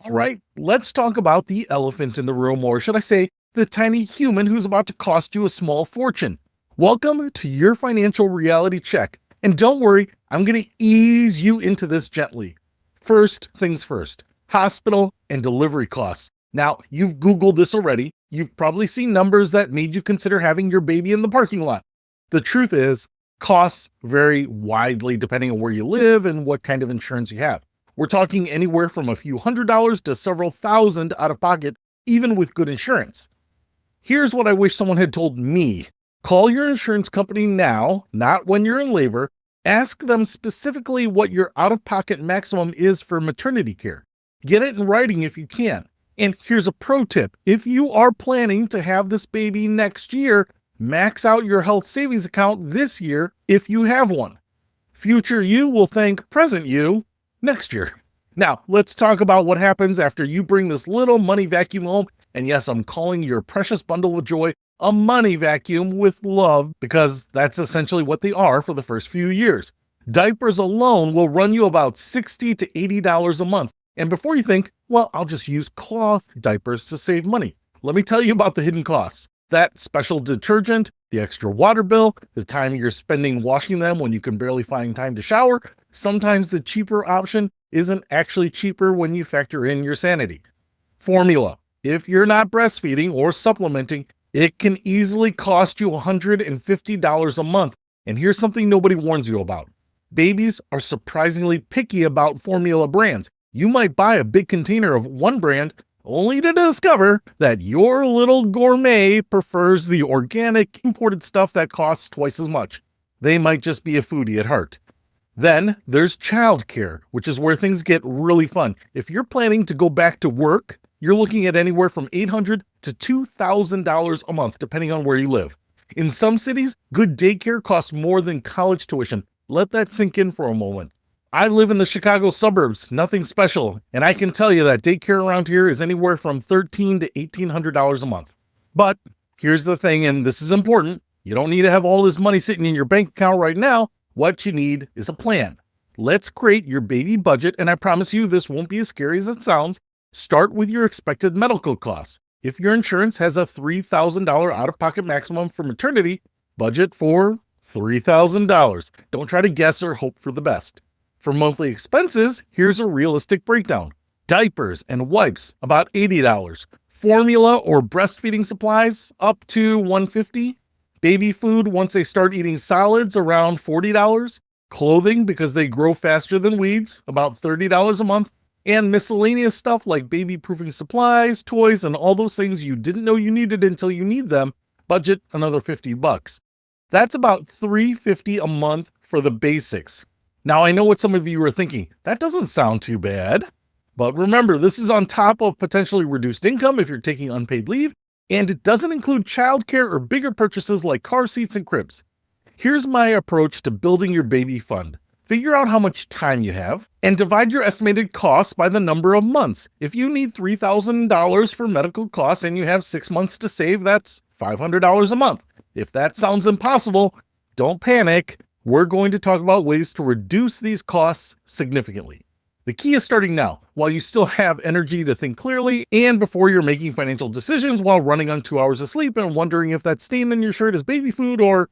All right, let's talk about the elephant in the room, or should I say, the tiny human who's about to cost you a small fortune. Welcome to your financial reality check. And don't worry, I'm going to ease you into this gently. First things first, hospital and delivery costs. Now, you've Googled this already. You've probably seen numbers that made you consider having your baby in the parking lot. The truth is, costs vary widely depending on where you live and what kind of insurance you have. We're talking anywhere from a few $100s to several thousand out of pocket, even with good insurance. Here's what I wish someone had told me. Call your insurance company now, not when you're in labor. Ask them specifically what your out-of-pocket maximum is for maternity care. Get it in writing if you can. And here's a pro tip. If you are planning to have this baby next year, max out your health savings account this year if you have one. Future you will thank present you next year. Now, let's talk about what happens after you bring this little money vacuum home. And yes, I'm calling your precious bundle of joy a money vacuum with love, because that's essentially what they are for the first few years. Diapers alone will run you about $60 to $80 a month. And before you think, well, I'll just use cloth diapers to save money, let me tell you about the hidden costs. That special detergent, the extra water bill, the time you're spending washing them when you can barely find time to shower. Sometimes the cheaper option isn't actually cheaper when you factor in your sanity. Formula. If you're not breastfeeding or supplementing, it can easily cost you $150 a month. And here's something nobody warns you about. Babies are surprisingly picky about formula brands. You might buy a big container of one brand only to discover that your little gourmet prefers the organic imported stuff that costs twice as much. They might just be a foodie at heart. Then there's childcare, which is where things get really fun. If you're planning to go back to work, you're looking at anywhere from $800 to $2,000 a month, depending on where you live. In some cities, good daycare costs more than college tuition. Let that sink in for a moment. I live in the Chicago suburbs, nothing special, and I can tell you that daycare around here is anywhere from $1,300 to $1,800 a month. But here's the thing, and this is important. You don't need to have all this money sitting in your bank account right now. What you need is a plan. Let's create your baby budget, and I promise you this won't be as scary as it sounds. Start with your expected medical costs. If your insurance has a $3,000 out-of-pocket maximum for maternity, budget for $3,000. Don't try to guess or hope for the best. For monthly expenses, here's a realistic breakdown. Diapers and wipes, about $80. Formula or breastfeeding supplies, up to $150. Baby food, once they start eating solids, around $40. Clothing, because they grow faster than weeds, about $30 a month. And miscellaneous stuff like baby-proofing supplies, toys, and all those things you didn't know you needed until you need them, budget another $50. That's about $350 a month for the basics. Now, I know what some of you are thinking. That doesn't sound too bad. But remember, this is on top of potentially reduced income if you're taking unpaid leave, and it doesn't include childcare or bigger purchases like car seats and cribs. Here's my approach to building your baby fund. Figure out how much time you have and divide your estimated costs by the number of months. If you need $3,000 for medical costs and you have 6 months to save, that's $500 a month. If that sounds impossible, don't panic. We're going to talk about ways to reduce these costs significantly. The key is starting now, while you still have energy to think clearly and before you're making financial decisions while running on 2 hours of sleep and wondering if that stain on your shirt is baby food or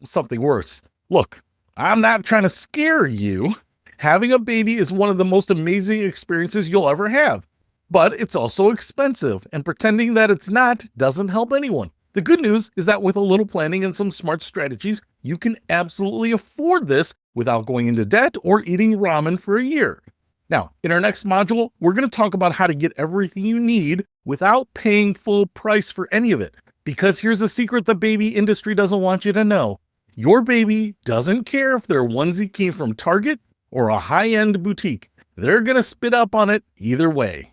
something worse. Look, I'm not trying to scare you. Having a baby is one of the most amazing experiences you'll ever have, but it's also expensive, and pretending that it's not doesn't help anyone. The good news is that with a little planning and some smart strategies, you can absolutely afford this without going into debt or eating ramen for a year. Now, in our next module, we're going to talk about how to get everything you need without paying full price for any of it. Because here's a secret the baby industry doesn't want you to know. Your baby doesn't care if their onesie came from Target or a high-end boutique. They're going to spit up on it either way.